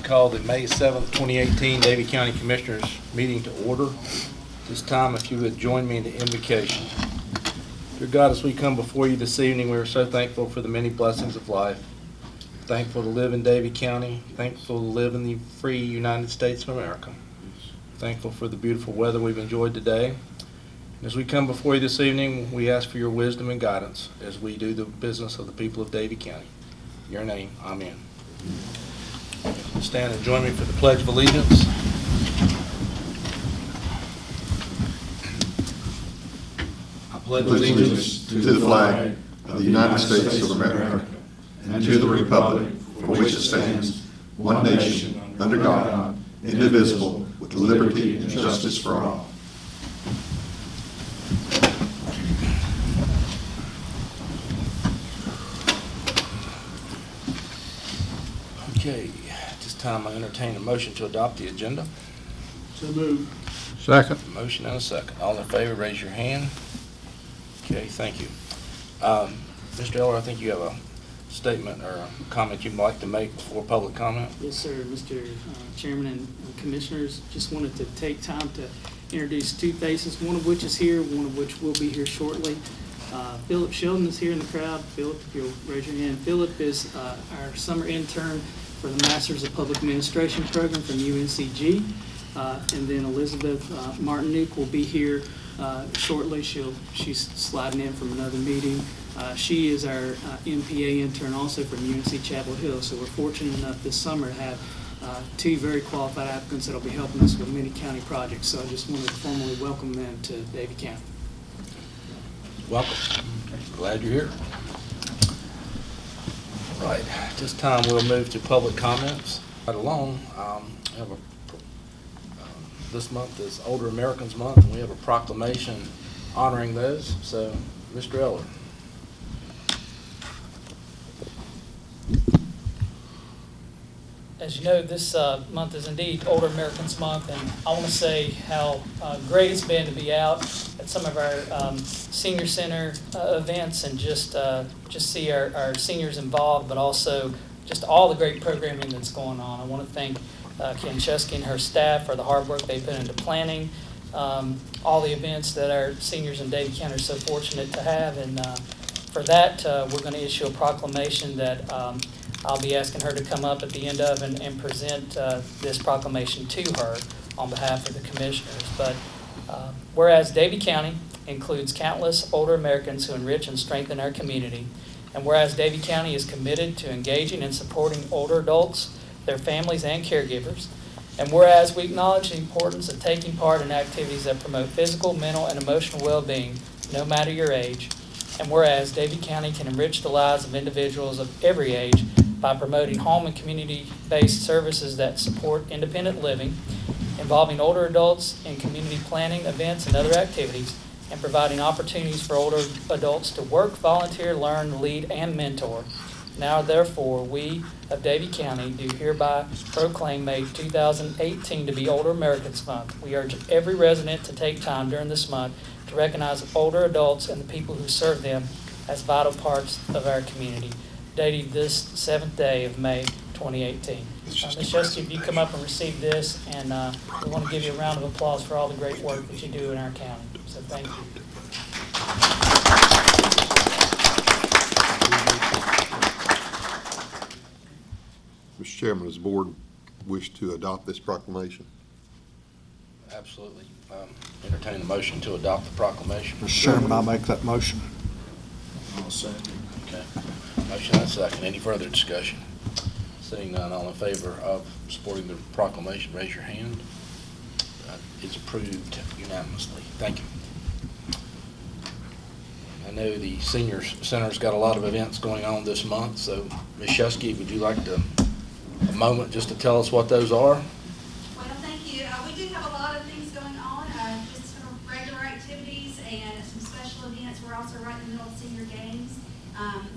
call the May 7th, 2018 Davie County Commissioners meeting to order. This time, if you would join me in the invocation. Dear God, as we come before you this evening, we are so thankful for the many blessings of life. Thankful to live in Davie County. Thankful to live in the free United States of America. Thankful for the beautiful weather we've enjoyed today. As we come before you this evening, we ask for your wisdom and guidance as we do the business of the people of Davie County. In your name, amen. Stand and join me for the Pledge of Allegiance. I pledge allegiance to the flag of the United States of America and to the republic for which it stands, one nation, under God, indivisible, with liberty and justice for all. Okay, at this time I entertain a motion to adopt the agenda. So moved. Second. Motion and a second. All in favor, raise your hand. Okay, thank you. Mr. Eller, I think you have a statement or a comment you'd like to make before public comment. Yes, sir, Mr. Chairman and Commissioners. Just wanted to take time to introduce two faces, one of which is here, one of which will be here shortly. Philip Sheldon is here in the crowd. Philip, if you'll raise your hand. Philip is our summer intern for the Masters of Public Administration program from UNCG. And then Elizabeth Martinique will be here shortly. She's sliding in from another meeting. She is our MPA intern also from UNC Chapel Hill. So we're fortunate enough this summer to have two very qualified applicants that will be helping us with many county projects. So I just wanted to formally welcome them to Davie County. Welcome. Glad you're here. Right, at this time we'll move to public comments. Right along, we have this month is Older Americans Month, and we have a proclamation honoring those. So, Mr. Eller. As you know, this month is indeed Older Americans Month, and I want to say how great it's been to be out at some of our senior center events and just see our seniors involved, but also just all the great programming that's going on. I want to thank Ken Chusky and her staff for the hard work they put into planning all the events that our seniors in Davie County are so fortunate to have, and for that we're going to issue a proclamation that I'll be asking her to come up at the end of and present this proclamation to her on behalf of the commissioners. But whereas Davie County includes countless older Americans who enrich and strengthen our community, and whereas Davie County is committed to engaging and supporting older adults, their families, and caregivers, and whereas we acknowledge the importance of taking part in activities that promote physical, mental, and emotional well-being, no matter your age, and whereas Davie County can enrich the lives of individuals of every age by promoting home and community-based services that support independent living, involving older adults in community planning, events, and other activities, and providing opportunities for older adults to work, volunteer, learn, lead, and mentor. Now, therefore, we of Davie County do hereby proclaim May 2018 to be Older Americans Month. We urge every resident to take time during this month to recognize older adults and the people who serve them as vital parts of our community. Dated this 7th day of May 2018. Ms. Chusky, if you come up and receive this, and we want to give you a round of applause for all the great work that you do in our county. So thank you. Mr. Chairman, does the board wish to adopt this proclamation? Absolutely. Entertain a motion to adopt the proclamation. Mr. Chairman, I'll make that motion. I'll second. Okay. Motion and a second. Any further discussion? Seeing none, all in favor of supporting the proclamation, raise your hand. It's approved unanimously. Thank you. I know the Senior Center's got a lot of events going on this month, so Ms. Chusky, would you like a moment just to tell us what those are? Well, thank you. We do have a lot of things going on, just some regular activities and some special events. We're also right in the middle of senior games.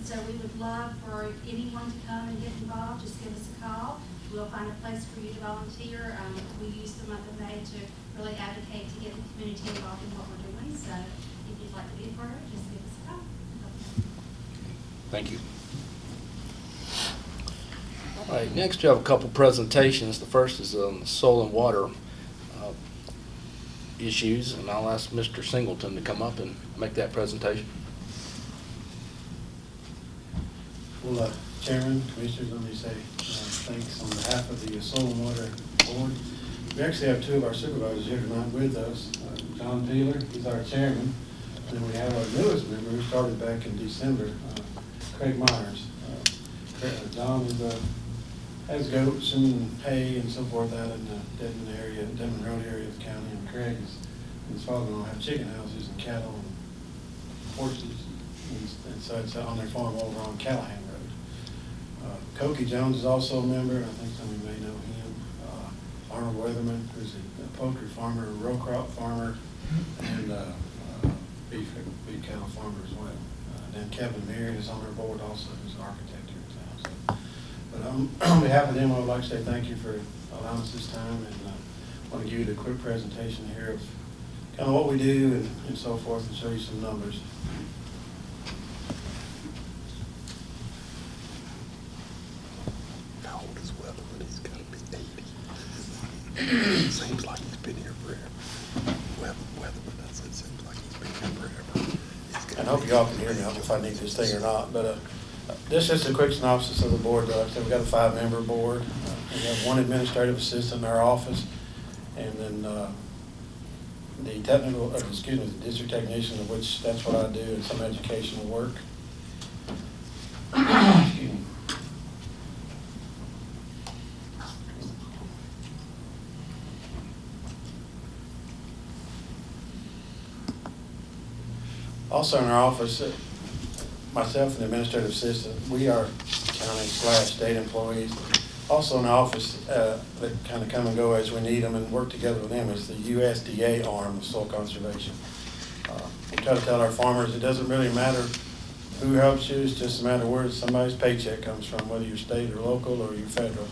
So we would love for anyone to come and get involved. Just give us a call. We'll find a place for you to volunteer. We use the month of May to really advocate to get the community involved in what we're doing. So if you'd like to be a part of it, just give us a call. Thank you. All right, next you have a couple presentations. The first is on the soil and water issues, and I'll ask Mr. Singleton to come up and make that presentation. Well, Chairman, Commissioners, let me say thanks on behalf of the Soil and Water Board. We actually have two of our supervisors here tonight with us. John Peeler, he's our chairman. And then we have our newest member who started back in December, Craig Myers. John has goats and hay and so forth out in the Dedmon Road area of the county, and Craig and his father-in-law have chicken houses and cattle and horses and such on their farm over on Callahan Road. Cokie Jones is also a member. I think some of you may know him. Arnold Weatherman, who's a poultry farmer, a row crop farmer, and beef cattle farmer as well. Then Kevin Merritt is on our board also, who's an architect here in town. So, but on behalf of them, I would like to say thank you for allowing us this time, and I want to give you a quick presentation here of kind of what we do and so forth, and show you some numbers. How old is Weatherman? He's got to be 80. Seems like he's been here forever. Weatherman, I said, seems like he's been here forever. I hope y'all can hear me. I don't know if I need this thing or not, but this is just a quick synopsis of the board. So we've got a 5-member board. We have one administrative assistant in our office, and then the district technician, of which that's what I do, and some educational work. Excuse me. Also in our office, myself and the administrative assistant, we are county/state employees. Also in the office that kind of come and go as we need them and work together with them is the USDA arm of soil conservation. We try to tell our farmers it doesn't really matter who helps you, it's just a matter of where somebody's paycheck comes from, whether you're state or local or you're federal.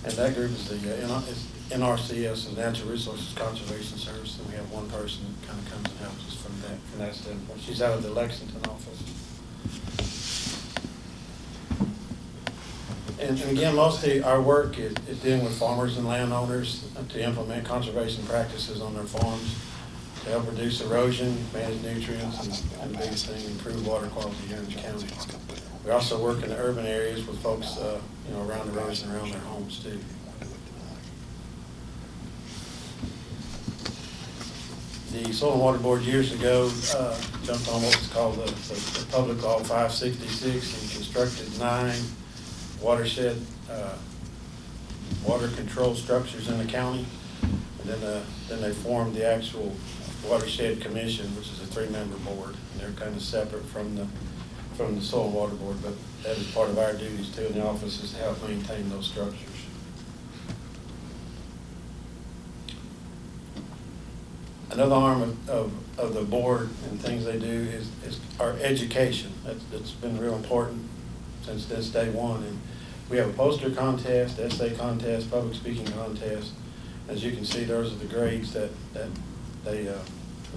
And that group is the NRCS, the Natural Resources Conservation Service, and we have one person that kind of comes and helps us from that standpoint. She's out of the Lexington office. And again, mostly our work is dealing with farmers and landowners to implement conservation practices on their farms to help reduce erosion, manage nutrients, and the biggest thing, improve water quality here in the county. We also work in the urban areas with folks, around the roads and around their homes too. The Soil and Water Board years ago jumped on what was called the Public Law 566 and constructed 9 watershed water control structures in the county, and then they formed the actual Watershed Commission, which is a 3-member board, and they're kind of separate from the Soil and Water Board, but that is part of our duties too in the office, is to help maintain those structures. Another arm of the board and things they do is our education. That's been real important since this day one. And we have a poster contest, essay contest, public speaking contest. As you can see, those are the grades that the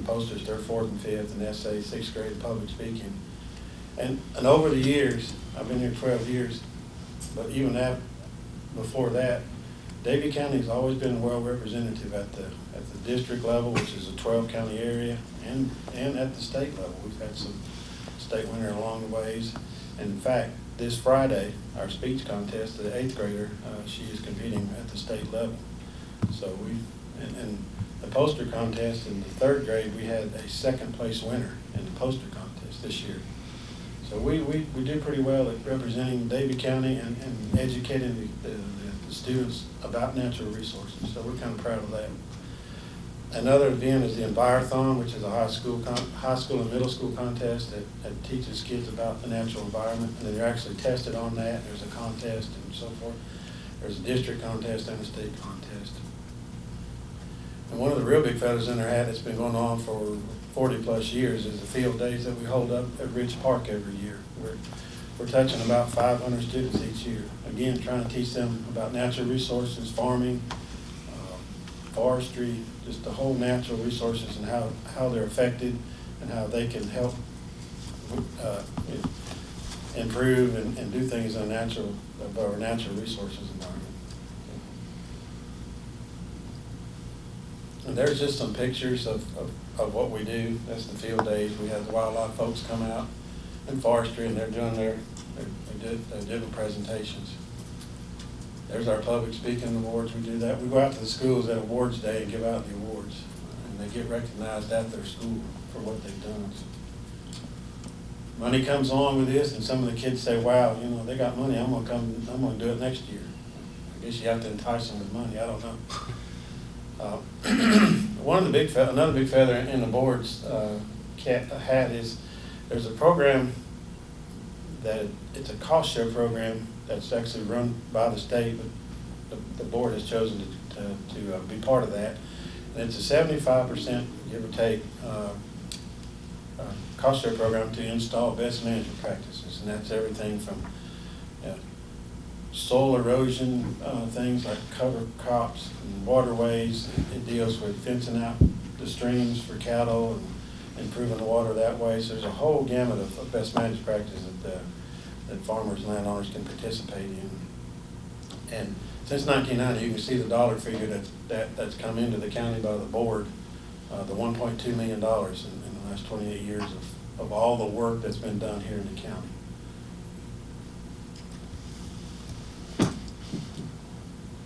posters, they're 4th and 5th, and essay 6th grade public speaking. And over the years, I've been here 12 years, but even before that, Davie County has always been well representative at the district level, which is a 12-county area, and at the state level. We've had some state winner along the ways. And in fact, this Friday, our speech contest, the 8th grader, she is competing at the state level. So and the poster contest in the 3rd grade, we had a 2nd place winner in the poster contest this year. So we do pretty well at representing Davie County and educating the students about natural resources. So we're kind of proud of that. Another event is the Envirothon, which is a high school and middle school contest that teaches kids about the natural environment, and then they're actually tested on that. There's a contest and so forth. There's a district contest and a state contest. And one of the real big feathers in their hat that's been going on for 40+ years is the field days that we hold up at Ridge Park every year. We're touching about 500 students each year. Again, trying to teach them about natural resources, farming, forestry, just the whole natural resources and how they're affected and how they can help improve and do things in our natural resources environment. And there's just some pictures of what we do. That's the field days. We have the wildlife folks come out in forestry, and they're doing they're giving presentations. There's our public speaking awards. We do that. We go out to the schools at awards day and give out the awards, and they get recognized at their school for what they've done. Money comes along with this, and some of the kids say, "Wow, you know, they got money. I'm gonna do it next year." I guess you have to entice them with money. I don't know. Another big feather in the board's hat is there's a program that it's a cost share program that's actually run by the state, but the board has chosen to be part of that. And it's a 75%, give or take, cost share program to install best management practices, and that's everything from soil erosion, things like cover crops and waterways. It deals with fencing out the streams for cattle and improving the water that way. So there's a whole gamut of best management practices that farmers and landowners can participate in. And since 1990, you can see the dollar figure that's come into the county by the board, the $1.2 million in the last 28 years of all the work that's been done here in the county.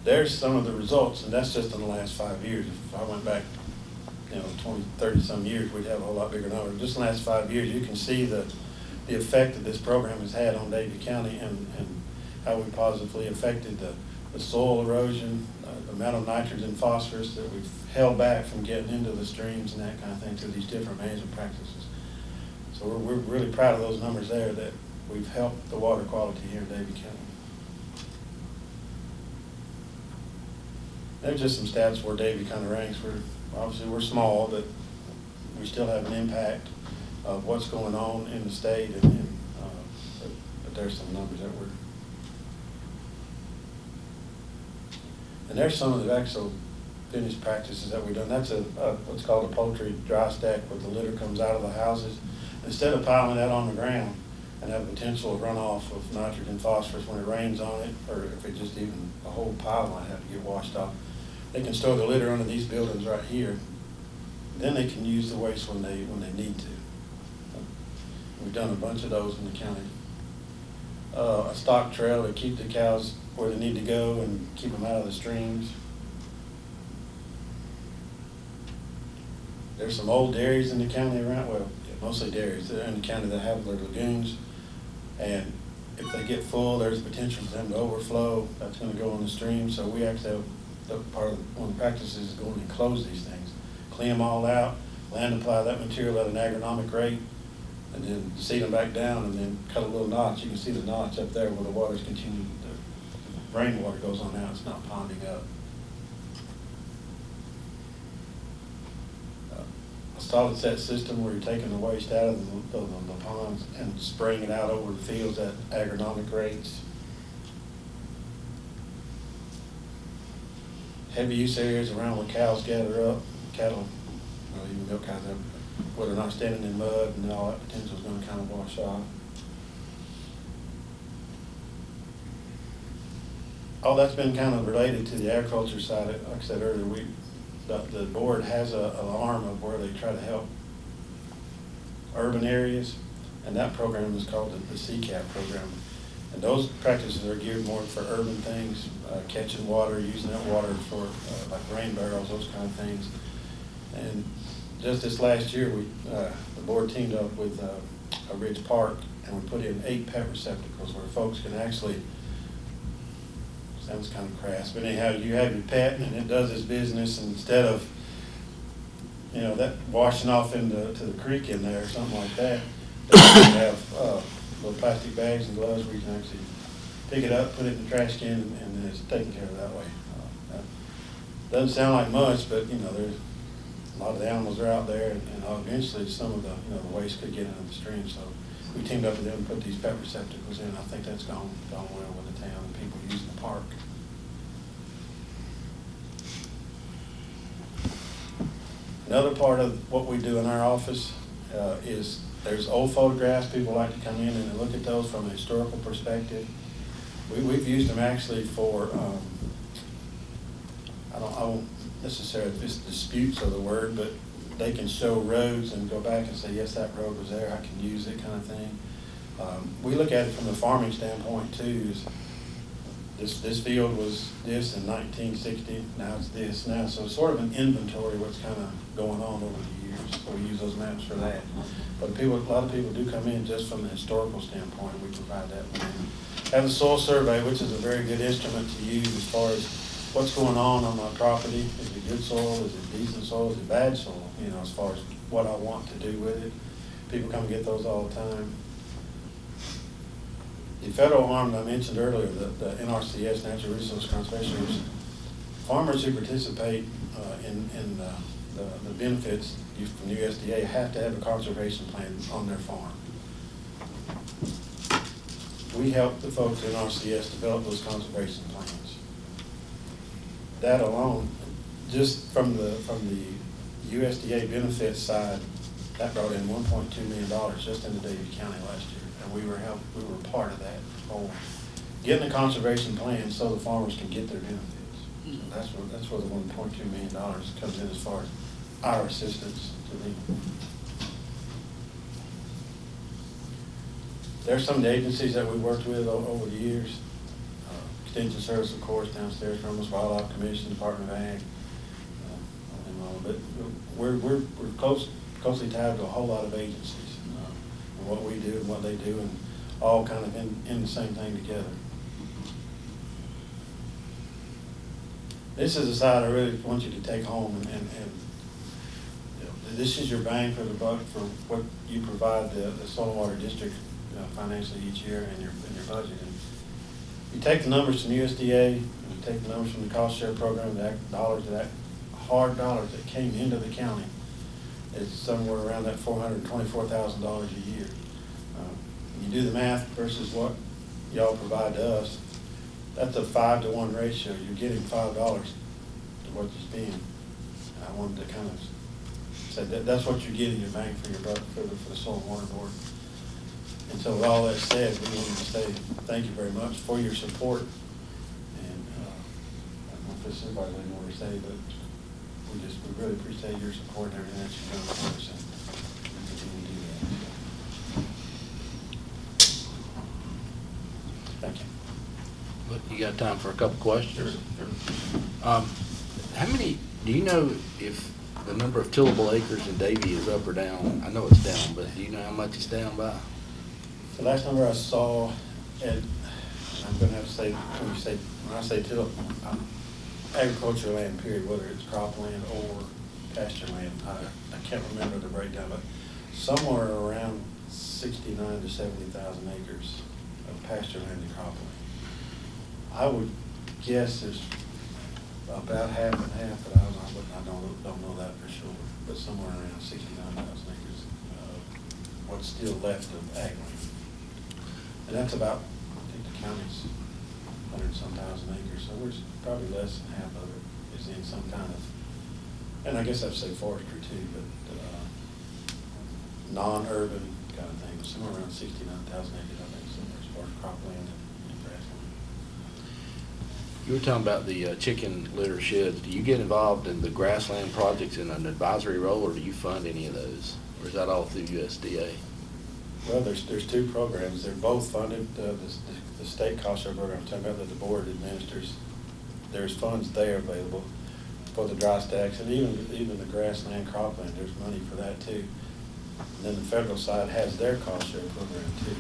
There's some of the results, and that's just in the last 5 years. If I went back, 20, 30 some years, we'd have a whole lot bigger number. Just in the last 5 years, you can see the effect that this program has had on Davie County and how we positively affected the soil erosion, the amount of nitrogen and phosphorus that we've held back from getting into the streams and that kind of thing through these different management practices. So we're really proud of those numbers there, that we've helped the water quality here in Davie County. There's just some stats where Davie kind of ranks. We're small, but we still have an impact of what's going on in the state, but there's some numbers that we're. And there's some of the actual finished practices that we've done. That's what's called a poultry dry stack, where the litter comes out of the houses. Instead of piling that on the ground and have potential runoff of nitrogen, phosphorus when it rains on it, or if it just even a whole pile might have to get washed off, they can store the litter under these buildings right here. Then they can use the waste when they need to. We've done a bunch of those in the county. A stock trail to keep the cows where they need to go and keep them out of the streams. There's some old dairies in the county around, well, mostly dairies that are in the county that have their lagoons. And if they get full, there's potential for them to overflow. That's going to go in the stream. So we actually have one of the practices is going and close these things, clean them all out, land apply that material at an agronomic rate, and then seed them back down, and then cut a little notch. You can see the notch up there where the water's continuing, the rainwater goes on out, it's not ponding up. A solid set system where you're taking the waste out of the ponds and spraying it out over the fields at agronomic rates. Heavy use areas around where cows gather up, cattle, even milk cows, where they're not standing in mud, and all that potential is going to kind of wash off. All that's been kind of related to the agriculture side. Like I said earlier, the board has an arm of where they try to help urban areas, and that program is called the CCAP program. And those practices are geared more for urban things, catching water, using that water for like rain barrels, those kind of things. And just this last year, the board teamed up with a Ridge Park, and we put in 8 pet receptacles where folks can actually, sounds kind of crass, but anyhow, you have your pet and it does its business, and instead of, that washing off into the creek in there or something like that, they have little plastic bags and gloves where you can actually pick it up, put it in the trash can, and then it's taken care of that way. Doesn't sound like much, but there's a lot of the animals are out there, and eventually some of the the waste could get into the stream. So we teamed up with them and put these pet receptacles in. I think that's gone well with the town and people using the park. Another part of what we do in our office is There's old photographs, people like to come in and look at those from a historical perspective. We've used them actually for, I won't necessarily disputes are the word, but they can show roads and go back and say, yes, that road was there, I can use it, kind of thing. We look at it from the farming standpoint too. This field was this in 1960, now it's this now. So it's sort of an inventory of what's kind of going on over the years. So we use those maps for that. But a lot of people do come in just from the historical standpoint. We provide that for them. Have a soil survey, which is a very good instrument to use as far as what's going on my property. Is it good soil? Is it decent soil? Is it bad soil? You know, as far as what I want to do with it. People come get those all the time. The federal arm that I mentioned earlier, the NRCS, Natural Resource Conservation Groups, farmers who participate in the benefits from USDA have to have a conservation plan on their farm. We help the folks at NRCS develop those conservation plans. That alone, just from the USDA benefits side, that brought in $1.2 million just into Davie County last year. And we were part of that whole, getting a conservation plan so the farmers can get their benefits. So that's where the $1.2 million comes in as far as our assistance to them. There's some of the agencies that we worked with over the years. Extension Service, of course, downstairs from us, Wildlife Commission, Department of Ag, and all. But we're closely tied to a whole lot of agencies. What we do and what they do, and all kind of in the same thing together. This is a side I really want you to take home, and you know, this is your bang for the buck for what you provide the Soil and Water District financially each year in your budget. And you take the numbers from USDA, and you take the numbers from the cost share program, that hard dollars that came into the county. It's somewhere around that $424,000 a year. You do the math versus what y'all provide to us, that's a 5-to-1 ratio. You're getting $5 to what you spend. And I wanted to kind of say that's what you're getting, your bang for your buck for the Soil and Water Board. And so with all that said, we wanted to say thank you very much for your support. And I don't know if there's anybody really more to say, but we really appreciate your support and everything that you've done for us, and we continue to do that. Thank you. Look, you got time for a couple questions? How many, do you know if the number of tillable acres in Davie is up or down? I know it's down, but do you know how much it's down by? The last number I saw, and I'm gonna have to say, when I say tillable, agricultural land, period, whether it's cropland or pasture land, I can't remember the breakdown, but somewhere around 69 to 70,000 acres of pasture land and cropland. I would guess there's about half and half, but I don't know that for sure, but somewhere around 69,000 acres of what's still left of ag land. And that's about, I think the county's 100-some thousand acres, so we're probably less than half of it is in some kind of, and I guess I'd say forestry too, but non-urban kind of thing, somewhere around 69,000 acres, I think, somewhere as far as cropland and grassland. You were talking about the chicken litter sheds. Do you get involved in the grassland projects in an advisory role, or do you fund any of those? Or is that all through USDA? Well, there's two programs. They're both funded. The state cost share program I'm talking about that the board administers, there's funds there available for the dry stacks, and even the grassland cropland, there's money for that too. And then the federal side has their cost share program too.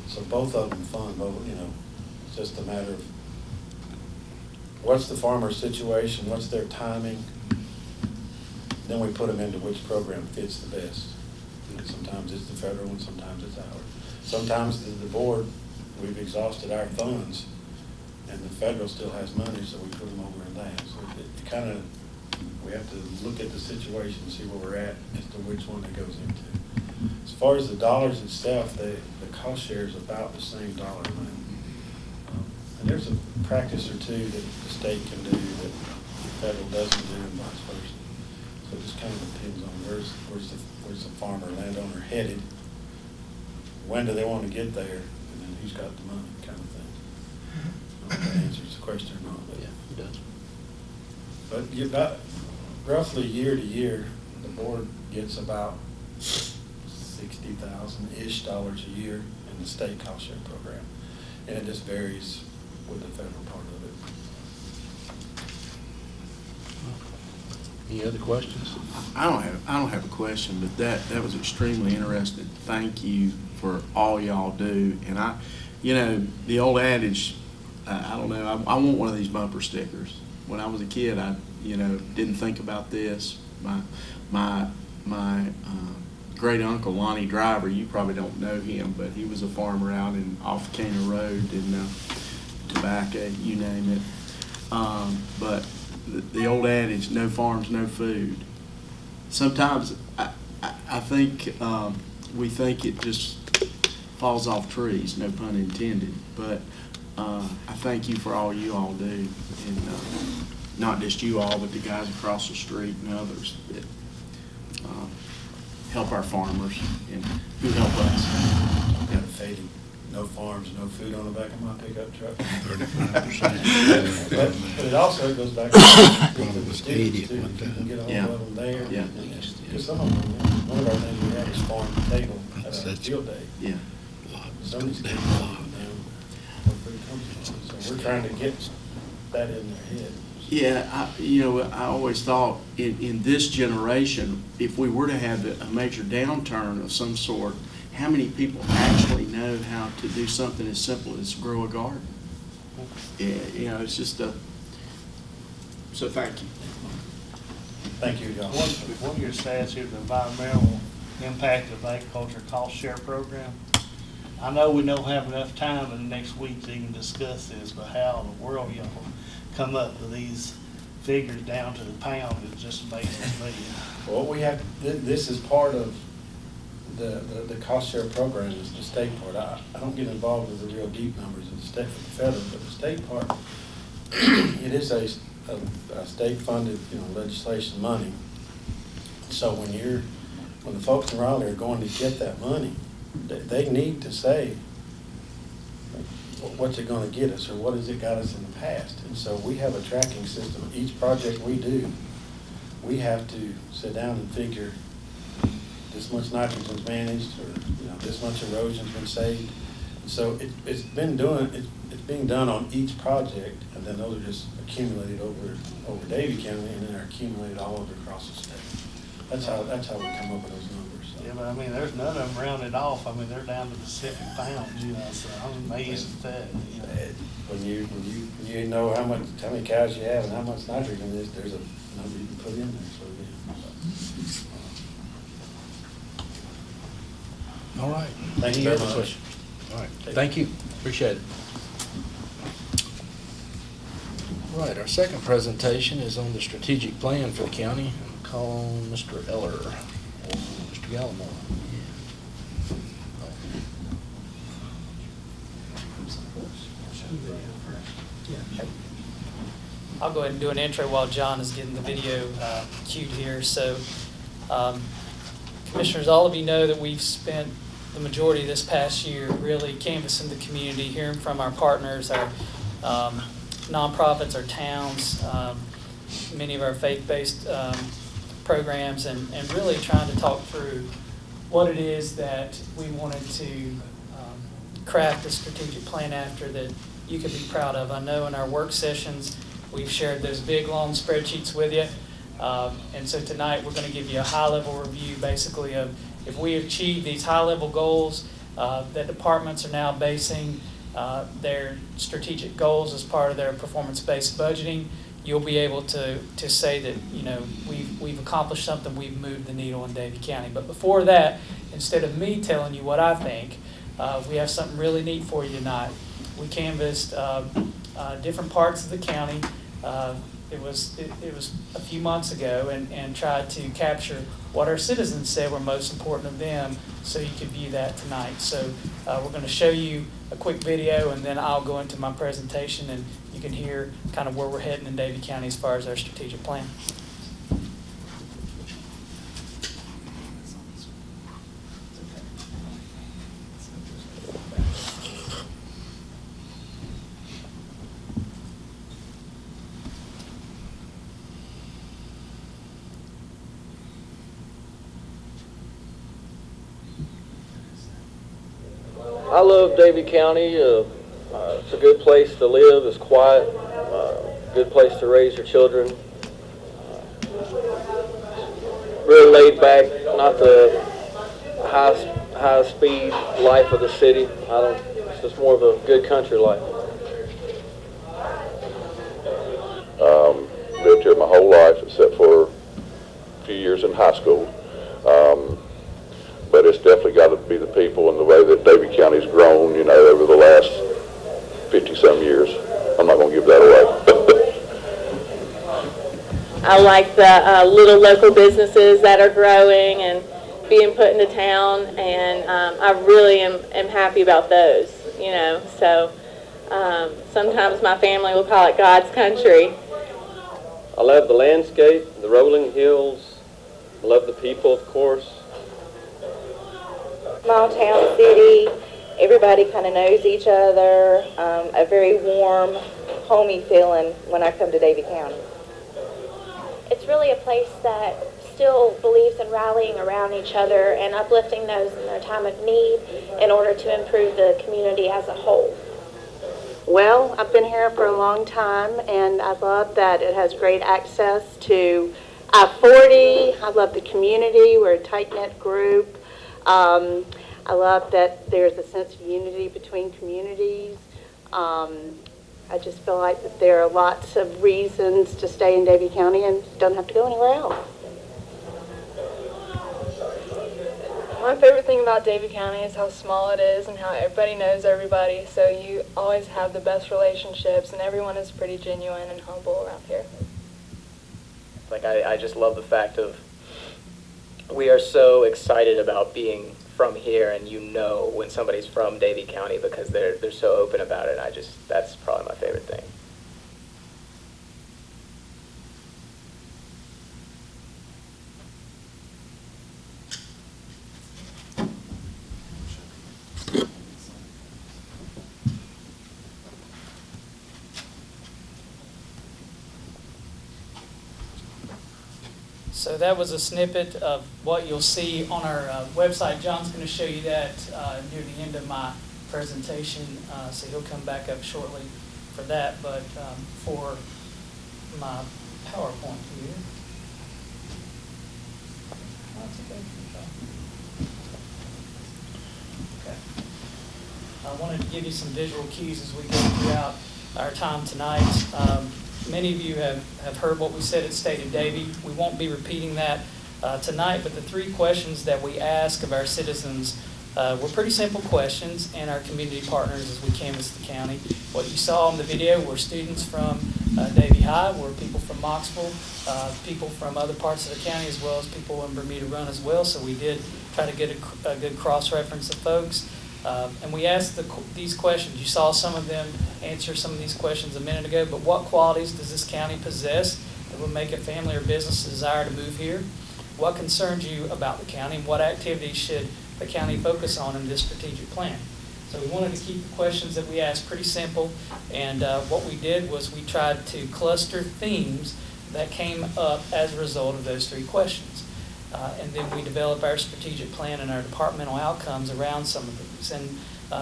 So both of them fund, both, you know, it's just a matter of what's the farmer's situation, what's their timing, then we put them into which program fits the best. And sometimes it's the federal one, sometimes it's ours. Sometimes the board, we've exhausted our funds and the federal still has money, so we put them over in that. So it kind of, we have to look at the situation and see where we're at as to which one it goes into. As far as the dollars itself, the cost share is about the same dollar amount. And there's a practice or two that the state can do that the federal doesn't do, and vice versa. So it just kind of depends on where's the farmer, landowner headed, when do they want to get there, and then who's got the money, kind of thing. I don't know if that answers the question or not, but. Yeah, it does. But you about, roughly year to year, the board gets about $60,000-ish a year in the state cost share program. And it just varies with the federal part of it. Any other questions? I don't have a question, but that was extremely interesting. Thank you for all y'all do. And the old adage, I don't know, I want one of these bumper stickers. When I was a kid, I didn't think about this. My great uncle Lonnie Driver, you probably don't know him, but he was a farmer out off Cana Road in Tobacco, you name it. But the old adage, no farms, no food. Sometimes I think we think it just falls off trees, no pun intended. But I thank you for all you all do, and not just you all, but the guys across the street and others that help our farmers and who help us. Got a fading, no farms, no food on the back of my pickup truck. 35%. But it also goes back to the students, too. You can get a hold of them there. Yeah. Because some of them, one of our things we have is farm to table at a field day. Yeah. Some of these kids don't know where food comes from. So we're trying to get that in their head. Yeah, I always thought in this generation, if we were to have a major downturn of some sort, how many people actually know how to do something as simple as grow a garden? Yeah, it's just so thank you. Thank you, y'all. One of your stats here, the environmental impact of agriculture cost share program. I know we don't have enough time in the next week to even discuss this, but how in the world y'all come up with these figures down to the pound is just amazing to me. Well, we have, this is part of the cost share program, is the state part. I don't get involved with the real deep numbers of the state, the federal, but the state part, it is a state-funded, legislation money. So when the folks in Raleigh are going to get that money, they need to say, what's it going to get us, or what has it got us in the past? And so we have a tracking system. Each project we do, we have to sit down and figure this much nitrogen's managed, or this much erosion's been saved. And so it's being done on each project, and then those are just accumulated over Davie County, and then they're accumulated all over across the state. That's how we come up with those numbers. So. Yeah, but I mean, there's none of them rounded off. I mean, they're down to Pacific pounds, so I'm amazed at that. When you know how many cows you have and how much nitrogen is, there's a number you can put in there. So yeah. All right. Thank you Any very other much. questions? All right, thank you, appreciate it. All right, our second presentation is on the strategic plan for the county. I'll call on Mr. Eller or Mr. Gallimore. I'll go ahead and do an intro while John is getting the video queued here. So, Commissioners, all of you know that we've spent the majority of this past year really canvassing the community, hearing from our partners, our nonprofits, our towns, many of our faith-based programs, and really trying to talk through what it is that we wanted to craft a strategic plan after that you could be proud of. I know in our work sessions, we've shared those big, long spreadsheets with you. And so tonight, we're going to give you a high-level review, basically, of if we achieve these high-level goals that departments are now basing their strategic goals as part of their performance-based budgeting, you'll be able to say that, we've accomplished something, we've moved the needle in Davie County. But before that, instead of me telling you what I think, we have something really neat for you tonight. We canvassed different parts of the county. It was a few months ago, and tried to capture what our citizens said were most important to them, so you could view that tonight. So we're going to show you a quick video, and then I'll go into my presentation, and you can hear kind of where we're heading in Davie County as far as our strategic plan. I love Davie County. It's a good place to live. It's quiet. Good place to raise your children. Real laid back, not the high speed life of the city. It's just more of a good country life. Lived here my whole life except for a few years in high school. But it's definitely got to be the people and the way that Davie County's grown, over the last 50-some years. I'm not going to give that away. I like the little local businesses that are growing and being put into town, and I really am happy about those, So sometimes my family will call it God's country. I love the landscape, the rolling hills. I love the people, of course. Small town city, everybody kind of knows each other, a very warm, homey feeling when I come to Davie County. It's really a place that still believes in rallying around each other and uplifting those in their time of need in order to improve the community as a whole. Well, I've been here for a long time, and I love that it has great access to I-40. I love the community. We're a tight-knit group. I love that there's a sense of unity between communities. I just feel like that there are lots of reasons to stay in Davie County and don't have to go anywhere else. My favorite thing about Davie County is how small it is and how everybody knows everybody, so you always have the best relationships and everyone is pretty genuine and humble around here. I just love the fact of we are so excited about being from here, and when somebody's from Davie County because they're so open about it. That's probably my favorite thing. So that was a snippet of what you'll see on our website. John's going to show you that near the end of my presentation, so he'll come back up shortly for that. But for my PowerPoint here, okay. I wanted to give you some visual cues as we go throughout our time tonight. Many of you have heard what we said at State of Davie. We won't be repeating that tonight, but the 3 questions that we ask of our citizens were pretty simple questions and our community partners as we canvassed the county. What you saw in the video were students from Davie High, were people from Moxville, people from other parts of the county, as well as people in Bermuda Run as well, so we did try to get a good cross-reference of folks. And we asked these questions. You saw some of them answer some of these questions a minute ago, but what qualities does this county possess that would make a family or business desire to move here? What concerns you about the county, and what activities should the county focus on in this strategic plan? So we wanted to keep the questions that we asked pretty simple, and what we did was we tried to cluster themes that came up as a result of those 3 questions. And then we develop our strategic plan and our departmental outcomes around some of these. And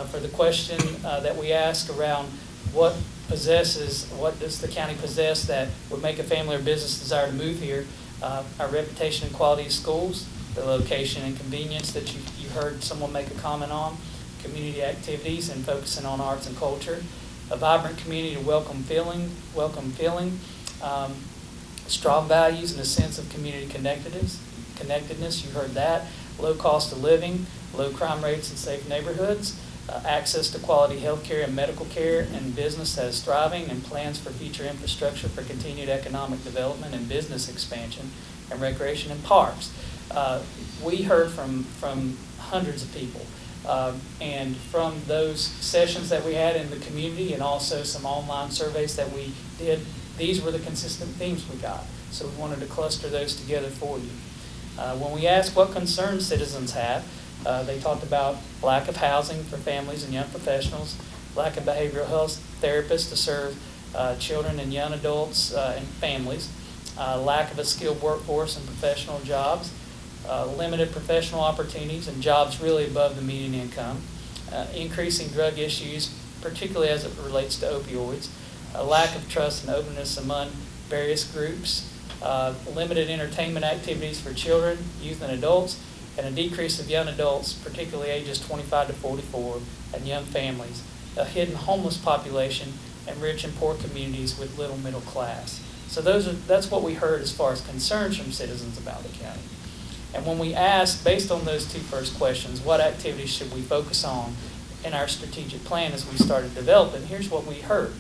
for the question that we ask around what does the county possess that would make a family or business desire to move here, our reputation and quality of schools, the location and convenience that you heard someone make a comment on, community activities and focusing on arts and culture, a vibrant community, welcome feeling, strong values and a sense of community connectedness, you heard that, low cost of living, low crime rates and safe neighborhoods, access to quality health care and medical care, and business that is thriving, and plans for future infrastructure for continued economic development and business expansion, and recreation and parks. We heard from hundreds of people, and from those sessions that we had in the community and also some online surveys that we did, these were the consistent themes we got. So we wanted to cluster those together for you. When we asked what concerns citizens have, they talked about lack of housing for families and young professionals, lack of behavioral health therapists to serve children and young adults and families, lack of a skilled workforce and professional jobs, limited professional opportunities and jobs really above the median income, increasing drug issues, particularly as it relates to opioids, a lack of trust and openness among various groups, limited entertainment activities for children, youth, and adults, and a decrease of young adults, particularly ages 25 to 44, and young families, a hidden homeless population, and rich and poor communities with little middle class. So that's what we heard as far as concerns from citizens about the county. And when we asked, based on those two first questions, what activities should we focus on in our strategic plan as we started developing, here's what we heard.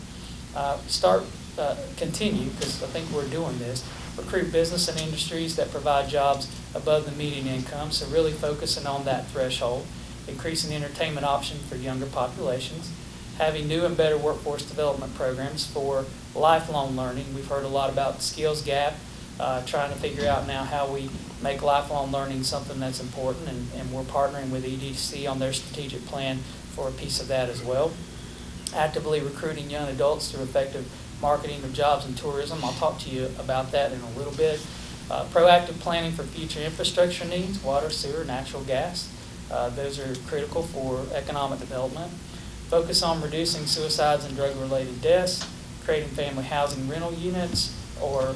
Continue, because I think we're doing this, recruit business and industries that provide jobs above the median income, so really focusing on that threshold, increasing entertainment options for younger populations, having new and better workforce development programs for lifelong learning. We've heard a lot about the skills gap, trying to figure out now how we make lifelong learning something that's important, and we're partnering with EDC on their strategic plan for a piece of that as well. Actively recruiting young adults through effective marketing of jobs and tourism. I'll talk to you about that in a little bit. Proactive planning for future infrastructure needs, water, sewer, natural gas. Those are critical for economic development. Focus on reducing suicides and drug-related deaths, creating family housing rental units, or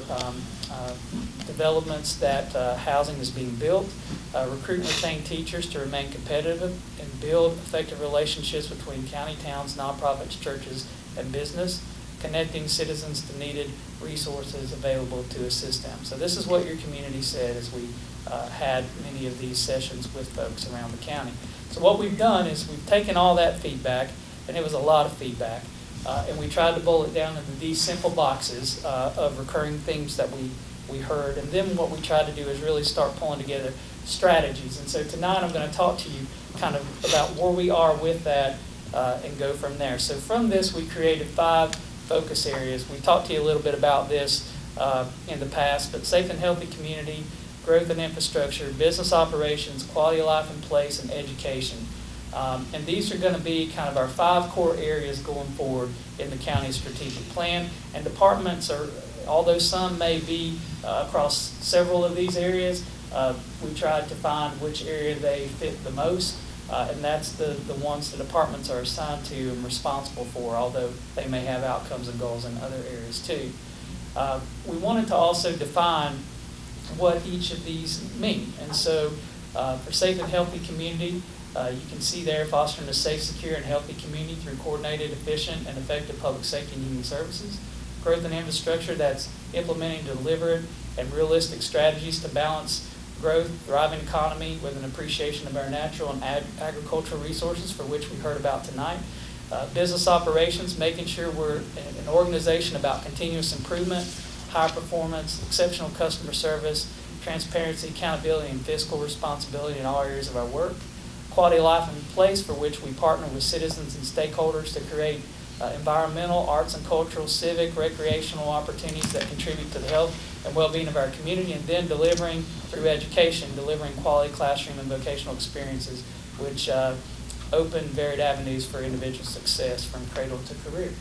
developments that housing is being built. Recruit and retain teachers to remain competitive and build effective relationships between county, towns, nonprofits, churches, and business, connecting citizens to needed resources available to assist them. So this is what your community said as we had many of these sessions with folks around the county. So what we've done is we've taken all that feedback, and it was a lot of feedback, and we tried to boil it down into these simple boxes of recurring themes that we heard. And then what we tried to do is really start pulling together strategies. And so tonight I'm going to talk to you kind of about where we are with that and go from there. So from this, we created 5 focus areas. We talked to you a little bit about this in the past, but safe and healthy community, growth and infrastructure, business operations, quality of life and place, and education. And these are going to be kind of our 5 core areas going forward in the county's strategic plan. And departments are, although some may be across several of these areas, we tried to find which area they fit the most. And that's the ones the departments are assigned to and responsible for, although they may have outcomes and goals in other areas too. We wanted to also define what each of these mean. And so for safe and healthy community, you can see there fostering a safe, secure, and healthy community through coordinated, efficient, and effective public safety and human services. Growth and infrastructure, that's implementing deliberate and realistic strategies to balance growth, thriving economy with an appreciation of our natural and agricultural resources, for which we heard about tonight. Business operations, making sure we're an organization about continuous improvement, high performance, exceptional customer service, transparency, accountability, and fiscal responsibility in all areas of our work. Quality of life and place, for which we partner with citizens and stakeholders to create environmental, arts and cultural, civic, recreational opportunities that contribute to the health and well-being of our community, and then delivering through education, delivering quality classroom and vocational experiences, which open varied avenues for individual success from cradle to career.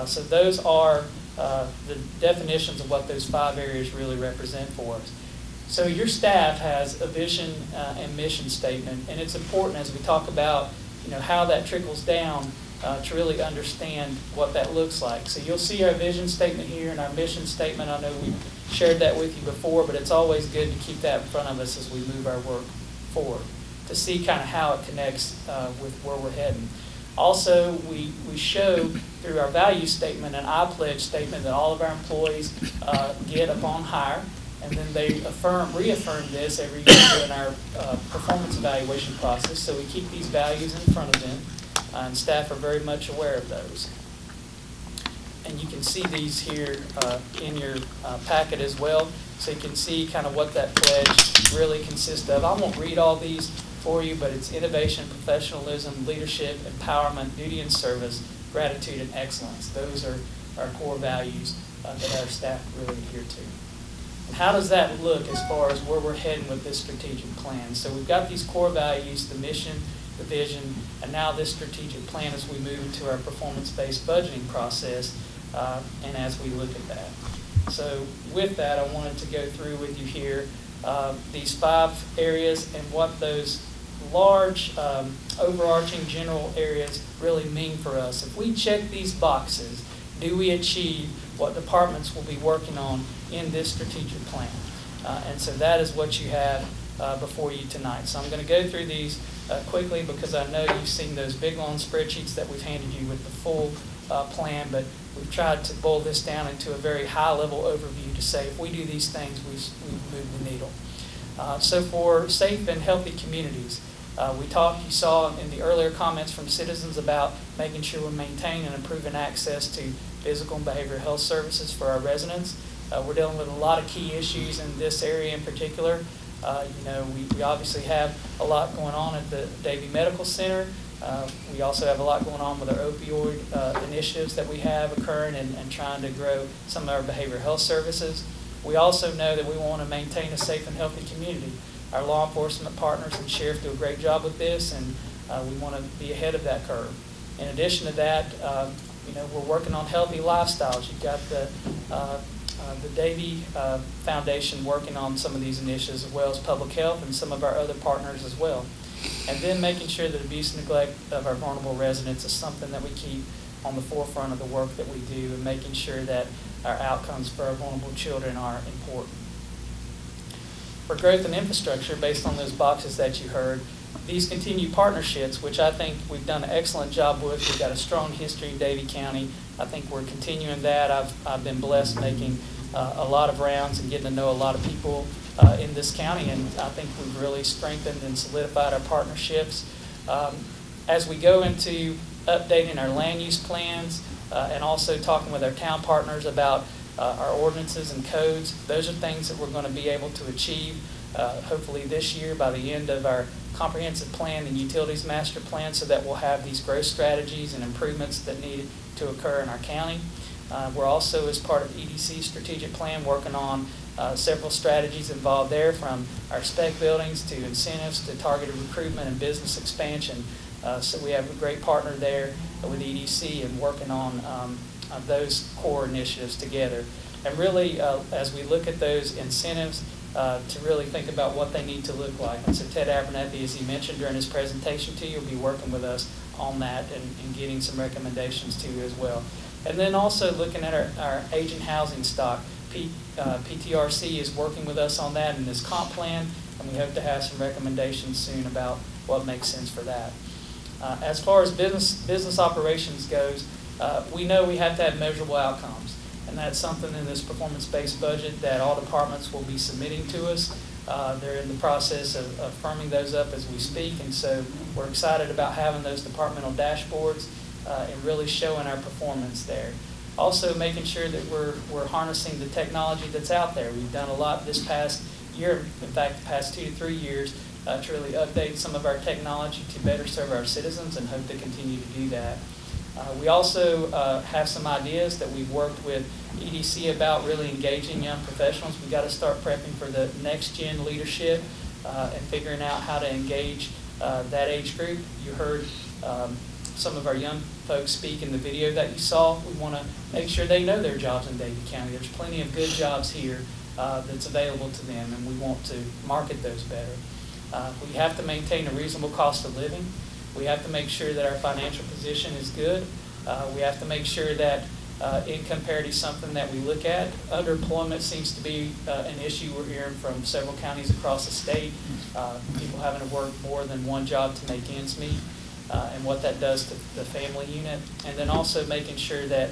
So those are the definitions of what those 5 areas really represent for us. So your staff has a vision and mission statement, and it's important as we talk about how that trickles down to really understand what that looks like. So you'll see our vision statement here and our mission statement. I know we've shared that with you before, but it's always good to keep that in front of us as we move our work forward, to see kind of how it connects with where we're heading. Also, we show through our value statement and I pledge statement that all of our employees get upon hire, and then they reaffirm this every year in our performance evaluation process. So we keep these values in front of them, and staff are very much aware of those. And you can see these here in your packet as well, so you can see kind of what that pledge really consists of. I won't read all these for you, but it's innovation, professionalism, leadership, empowerment, duty and service, gratitude, and excellence. Those are our core values that our staff really adhere to. And how does that look as far as where we're heading with this strategic plan? So we've got these core values, the mission, the vision, and now this strategic plan as we move into our performance-based budgeting process and as we look at that. So with that, I wanted to go through with you here these 5 areas and what those large overarching general areas really mean for us. If we check these boxes, do we achieve what departments will be working on in this strategic plan? And so that is what you have before you tonight. So I'm going to go through these quickly because I know you've seen those big long spreadsheets that we've handed you with the full plan, but we've tried to boil this down into a very high-level overview to say if we do these things, we've moved the needle. So for safe and healthy communities, you saw in the earlier comments from citizens about making sure we're maintaining and improving access to physical and behavioral health services for our residents. We're dealing with a lot of key issues in this area in particular. We obviously have a lot going on at the Davie Medical Center. We also have a lot going on with our opioid initiatives that we have occurring and trying to grow some of our behavioral health services. We also know that we want to maintain a safe and healthy community. Our law enforcement partners and sheriff do a great job with this, and we want to be ahead of that curve. In addition to that, we're working on healthy lifestyles. You've got the Davie Foundation working on some of these initiatives, as well as public health and some of our other partners as well. And then making sure that abuse and neglect of our vulnerable residents is something that we keep on the forefront of the work that we do, and making sure that our outcomes for our vulnerable children are important. For growth and infrastructure, based on those boxes that you heard, these continued partnerships, which I think we've done an excellent job with. We've got a strong history in Davie County. I think we're continuing that. I've been blessed making a lot of rounds and getting to know a lot of people in this county, and I think we've really strengthened and solidified our partnerships. As we go into updating our land use plans and also talking with our town partners about our ordinances and codes, those are things that we're going to be able to achieve hopefully this year by the end of our comprehensive plan and utilities master plan, so that we'll have these growth strategies and improvements that need to occur in our county. We're also, as part of EDC strategic plan, working on several strategies involved there, from our spec buildings to incentives to targeted recruitment and business expansion. So we have a great partner there with EDC and working on those core initiatives together. And really, as we look at those incentives, to really think about what they need to look like. And so Ted Abernathy, as he mentioned during his presentation to you, will be working with us on that and getting some recommendations to you as well. And then also looking at our aging housing stock. PTRC is working with us on that in this comp plan, and we hope to have some recommendations soon about what makes sense for that. As far as business operations goes, we know we have to have measurable outcomes. And that's something in this performance-based budget that all departments will be submitting to us. They're in the process of firming those up as we speak, and so we're excited about having those departmental dashboards and really showing our performance there. Also making sure that we're harnessing the technology that's out there. We've done a lot this past year, in fact, the past 2 to 3 years, to really update some of our technology to better serve our citizens, and hope to continue to do that. We also have some ideas that we've worked with EDC about really engaging young professionals. We've got to start prepping for the next gen leadership and figuring out how to engage that age group. You heard some of our young folks speak in the video that you saw. We want to make sure they know their jobs in Davie County. There's plenty of good jobs here that's available to them, and we want to market those better. We have to maintain a reasonable cost of living. We have to make sure that our financial position is good. We have to make sure that income parity is something that we look at. Underemployment seems to be an issue we're hearing from several counties across the state. People having to work more than one job to make ends meet, and what that does to the family unit. And then also making sure that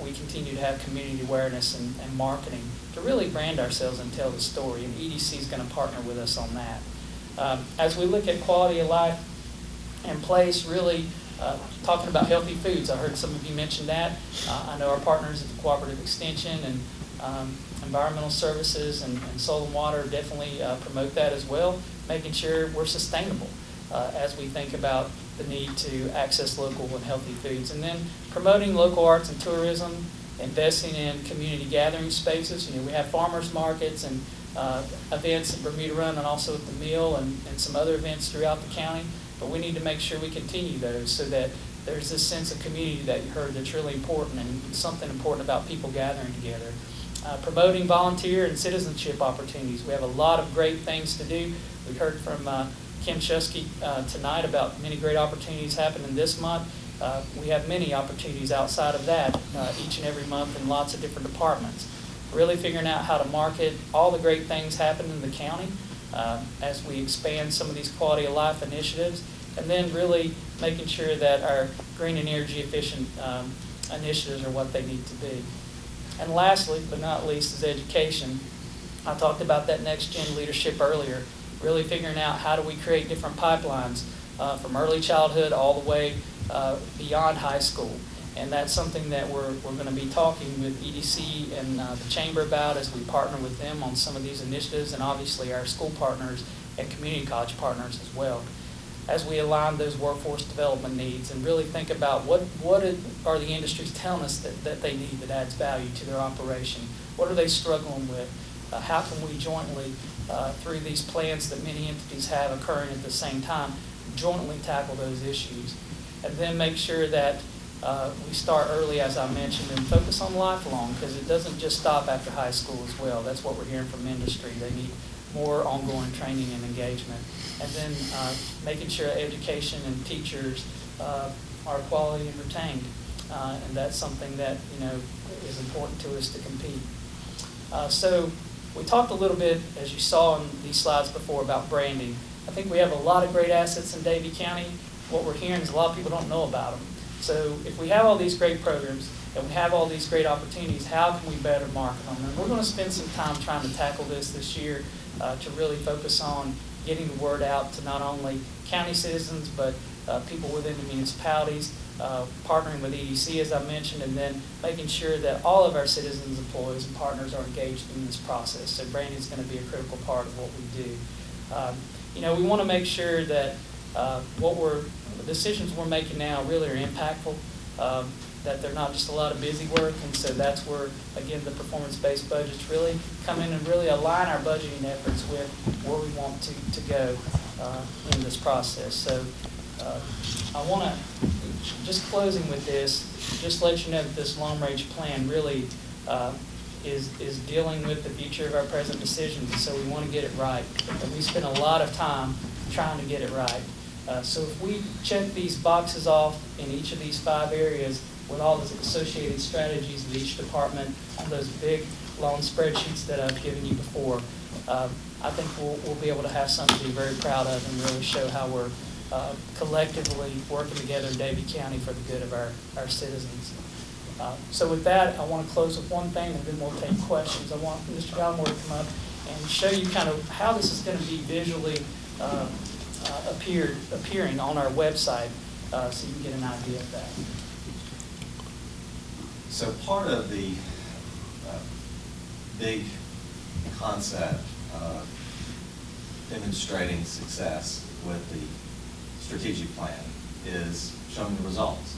we continue to have community awareness and marketing to really brand ourselves and tell the story. And EDC is going to partner with us on that. As we look at quality of life and place, really talking about healthy foods. I heard some of you mention that. I know our partners at the Cooperative Extension and Environmental Services and Soil and Water definitely promote that as well, making sure we're sustainable as we think about the need to access local and healthy foods. And then promoting local arts and tourism, investing in community gathering spaces. We have farmers markets and events at Bermuda Run and also at the Mill and some other events throughout the county. But we need to make sure we continue those so that there's this sense of community that you heard that's really important, and something important about people gathering together. Promoting volunteer and citizenship opportunities. We have a lot of great things to do. We heard from Kim Chusky tonight about many great opportunities happening this month. We have many opportunities outside of that each and every month in lots of different departments. Really figuring out how to market all the great things happening in the county as we expand some of these quality of life initiatives, and then really making sure that our green and energy efficient initiatives are what they need to be. And lastly, but not least, is education. I talked about that next gen leadership earlier, really figuring out how do we create different pipelines from early childhood all the way beyond high school. And that's something that we're going to be talking with EDC and the Chamber about as we partner with them on some of these initiatives, and obviously our school partners and community college partners as well, as we align those workforce development needs and really think about what are the industries telling us that they need that adds value to their operation. What are they struggling with? How can we jointly, through these plans that many entities have occurring at the same time, jointly tackle those issues? And then make sure that we start early, as I mentioned, and focus on lifelong, because it doesn't just stop after high school as well. That's what we're hearing from industry. They need more ongoing training and engagement. And then making sure education and teachers are quality and retained. And that's something that, is important to us to compete. So we talked a little bit, as you saw in these slides before, about branding. I think we have a lot of great assets in Davie County. What we're hearing is a lot of people don't know about them. So if we have all these great programs and we have all these great opportunities, how can we better market them? And we're going to spend some time trying to tackle this year to really focus on getting the word out to not only county citizens, but people within the municipalities, partnering with EDC, as I mentioned, and then making sure that all of our citizens, employees, and partners are engaged in this process. So branding is going to be a critical part of what we do. We want to make sure that the decisions we're making now really are impactful, that they're not just a lot of busy work, and so that's where, again, the performance-based budgets really come in and really align our budgeting efforts with where we want to go in this process. So I want to, just closing with this, just let you know that this long-range plan really is dealing with the future of our present decisions, so we want to get it right. And we spend a lot of time trying to get it right. So if we check these boxes off in each of these 5 areas with all the associated strategies of each department on those big, long spreadsheets that I've given you before, I think we'll be able to have something to be very proud of and really show how we're collectively working together in Davie County for the good of our citizens. So with that, I want to close with one thing, and then we'll take questions. I want Mr. Gallimore to come up and show you kind of how this is going to be visually appearing on our website, so you can get an idea of that. So part of the big concept of demonstrating success with the strategic plan is showing the results.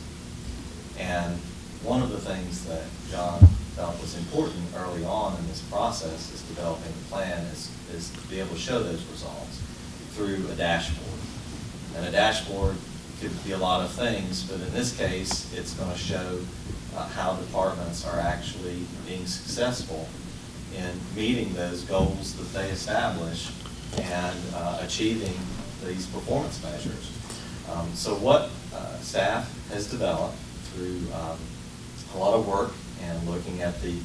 And one of the things that John felt was important early on in this process is developing the plan is to be able to show those results through a dashboard. And a dashboard could be a lot of things, but in this case, it's going to show how departments are actually being successful in meeting those goals that they establish and achieving these performance measures. So what staff has developed through a lot of work and looking at the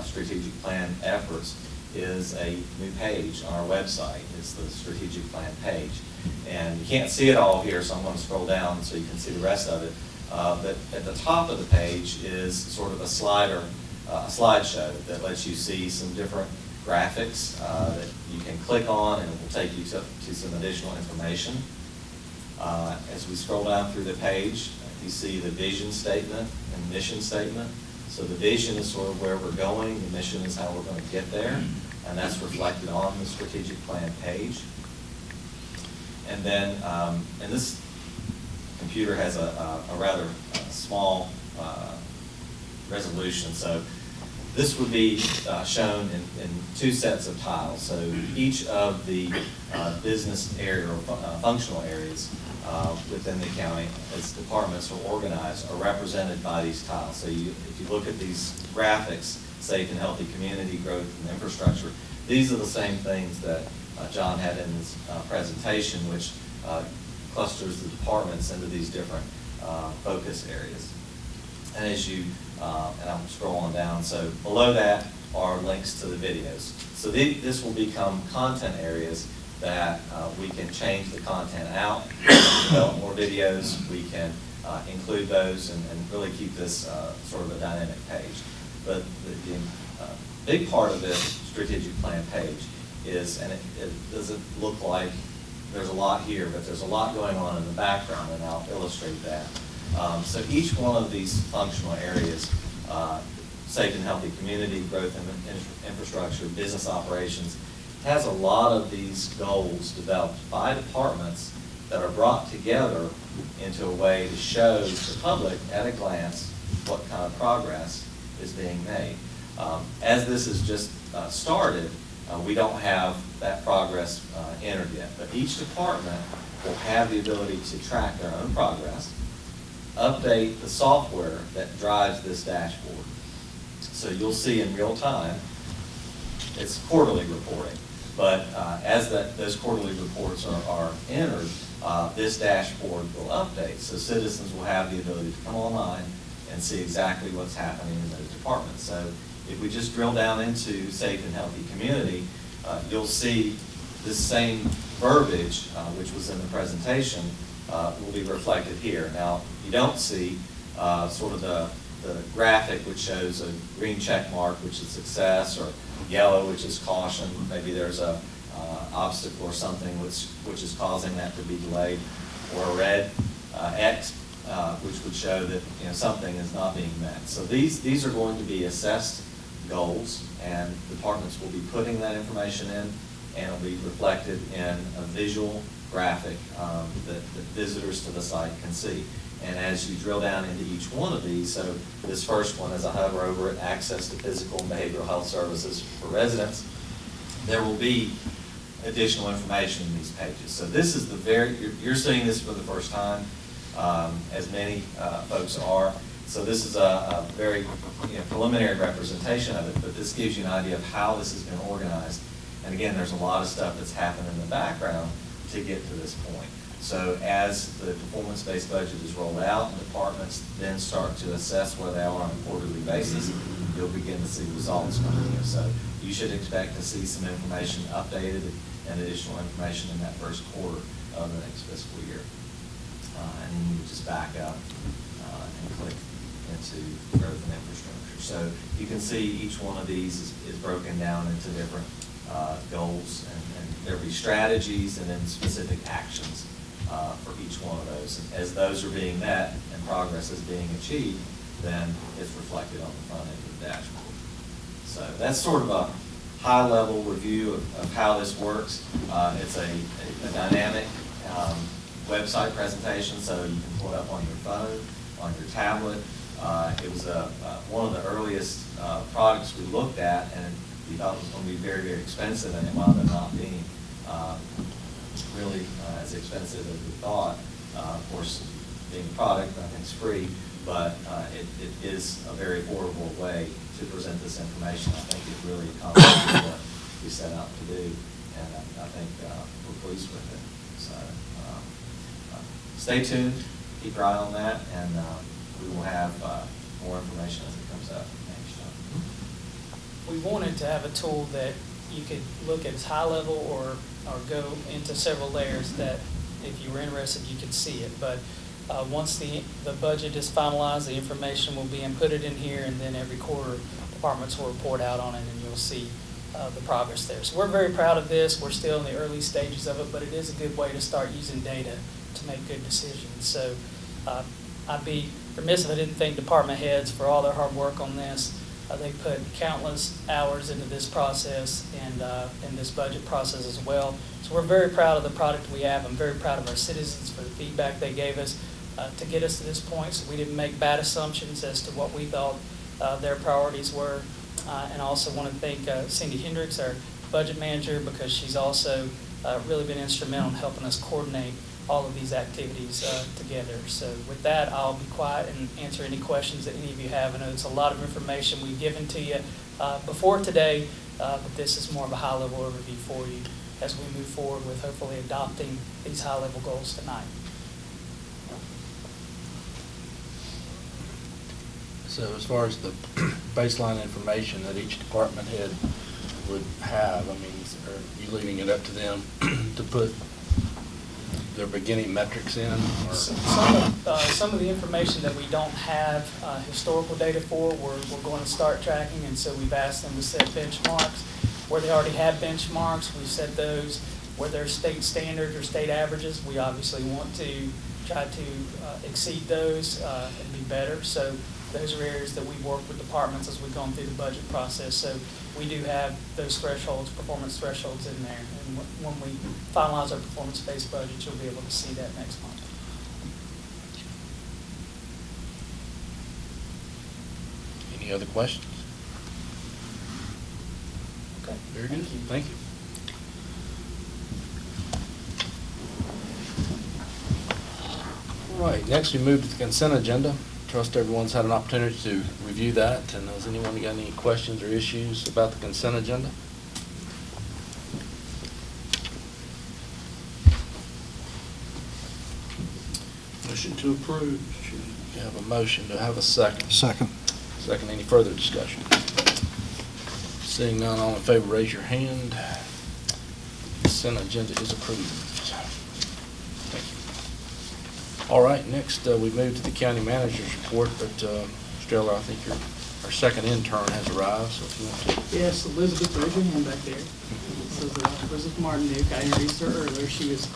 strategic plan efforts is a new page on our website. It's the strategic plan page. And you can't see it all here, so I'm going to scroll down so you can see the rest of it. But at the top of the page is sort of a slideshow that lets you see some different graphics that you can click on, and it will take you to some additional information. As we scroll down through the page, you see the vision statement and mission statement. So the vision is sort of where we're going, the mission is how we're going to get there, and that's reflected on the strategic plan page. And then, and this computer has a rather small resolution, so this would be shown in 2 sets of tiles. So each of the business area or functional areas within the county, as departments are organized, are represented by these tiles. So if you look at these graphics, safe and healthy community growth and infrastructure, these are the same things that John had in his presentation, which clusters the departments into these different focus areas. And as you, and I'm scrolling down, so below that are links to the videos. So this will become content areas that we can change the content out, develop more videos, we can include those and really keep this sort of a dynamic page. But the big part of this strategic plan page is, and it doesn't look like there's a lot here, but there's a lot going on in the background, and I'll illustrate that. So each one of these functional areas, safe and healthy community, growth and infrastructure, business operations, has a lot of these goals developed by departments that are brought together into a way to show the public at a glance what kind of progress is being made. As this is just started, we don't have that progress entered yet, but each department will have the ability to track their own progress, update the software that drives this dashboard. So you'll see in real time, it's quarterly reporting, but as those quarterly reports are entered, this dashboard will update. So citizens will have the ability to come online and see exactly what's happening in those departments. So if we just drill down into safe and healthy community, you'll see this same verbiage, which was in the presentation, will be reflected here. Now, you don't see sort of the graphic which shows a green check mark, which is success, or yellow, which is caution. Maybe there's a obstacle or something which is causing that to be delayed, or a red X, which would show that something is not being met. So these are going to be assessed goals, and departments will be putting that information in, and it'll be reflected in a visual graphic that visitors to the site can see. And as you drill down into each one of these, so this first one, as I hover over it, access to physical and behavioral health services for residents, there will be additional information in these pages. So this is you're seeing this for the first time, as many folks are. So this is a very preliminary representation of it, but this gives you an idea of how this has been organized. And again, there's a lot of stuff that's happened in the background to get to this point. So as the performance-based budget is rolled out and departments then start to assess where they are on a quarterly basis, you'll begin to see results coming in. So you should expect to see some information updated and additional information in that first quarter of the next fiscal year. And then you just back up and click into growth and infrastructure. So you can see each one of these is broken down into different goals, and there'll be strategies and then specific actions for each one of those. And as those are being met and progress is being achieved, then it's reflected on the front end of the dashboard. So that's sort of a high-level review of how this works. It's a dynamic website presentation, so you can pull it up on your phone, on your tablet. It was one of the earliest products we looked at, and we thought it was going to be very, very expensive, and it wound up not being really as expensive as we thought. Of course, being a product, nothing's free, but it is a very affordable way to present this information. I think it really accomplishes what we set out to do, and I think we're pleased with it. So stay tuned, keep your eye on that, and we will have more information as it comes up next time. We wanted to have a tool that you could look at as high level or go into several layers that if you were interested, you could see it. But once the budget is finalized, the information will be inputted in here, and then every quarter departments will report out on it, and you'll see the progress there. So we're very proud of this. We're still in the early stages of it, but it is a good way to start using data to make good decisions. So I'd be remiss if I didn't thank department heads for all their hard work on this. They put countless hours into this process and in this budget process as well. So we're very proud of the product we have. I'm very proud of our citizens for the feedback they gave us to get us to this point, so we didn't make bad assumptions as to what we thought their priorities were. And I also want to thank Cindy Hendricks, our budget manager, because she's also really been instrumental in helping us coordinate all of these activities together. So with that, I'll be quiet and answer any questions that any of you have. I know it's a lot of information we've given to you before today, but this is more of a high-level overview for you. as we move forward with hopefully adopting these high-level goals tonight. So as far as the baseline information that each department head would have, I mean, are you leaving it up to them to put their beginning metrics in? Or? Some of the information that we don't have historical data for, we're going to start tracking, and so we've asked them to set benchmarks. Where they already have benchmarks, we've set those. Where they're state standards or state averages, we obviously want to try to exceed those and be better. So those are areas that we've worked with departments as we've gone through the budget process. So we do have those thresholds, performance thresholds in there. And when we finalize our performance-based budget, you'll be able to see that next month. Any other questions? Okay. Very good. Thank you. All right, next we move to the consent agenda. Trust everyone's had an opportunity to review that. And has anyone got any questions or issues about the consent agenda? Motion to approve. You have a motion. Do I have a second? Second. Second, any further discussion? Seeing none, all in favor, raise your hand. Consent agenda is approved. Thank you. All right, next we move to the county manager's report, but Strella, I think our second intern has arrived, so if you want to. Yes, Elizabeth, raise your hand back there. This is Elizabeth Martinuke. I introduced her earlier. She was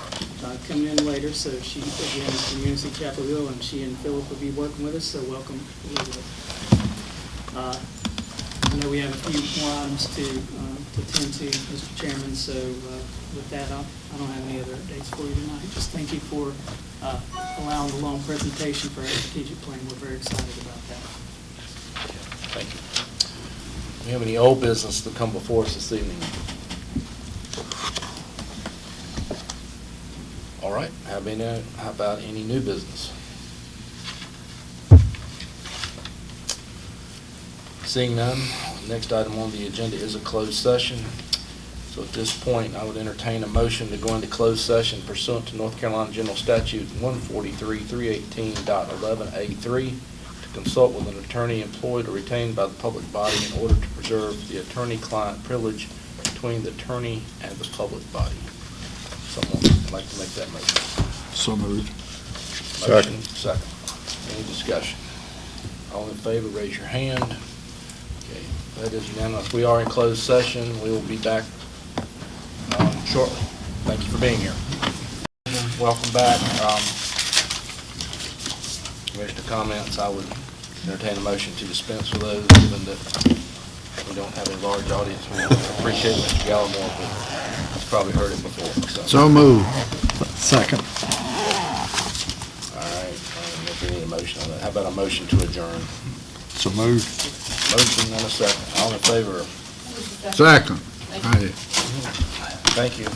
coming in later, so she, again, is from UNC Chapel Hill, and she and Philip will be working with us, so welcome, Elizabeth. I know we have a few more items to attend to, Mr. Chairman, so with that, I don't have any other updates for you tonight. Just thank you for allowing the long presentation for our strategic plan. We're very excited about that. Thank you. Do we have any old business to come before us this evening? All right, how about any new business? Seeing none, next item on the agenda is a closed session. So at this point, I would entertain a motion to go into closed session pursuant to North Carolina General Statute 143-318.11A3 to consult with an attorney employed or retained by the public body in order to preserve the attorney-client privilege between the attorney and the public body. Someone would like to make that motion. So moved. Motion, second. Any discussion? All in favor, raise your hand. Okay, that is unanimous. We are in closed session. We will be back shortly. Thank you for being here. Welcome back. Commissioner comments, I would entertain a motion to dispense with those, given that we don't have a large audience. We appreciate Mr. Gallimore, but I've probably heard it before. So moved. Second. All right, if we need a motion on that. How about a motion to adjourn? So moved. Motion and a second. All in favor? Second. Aye. Thank you.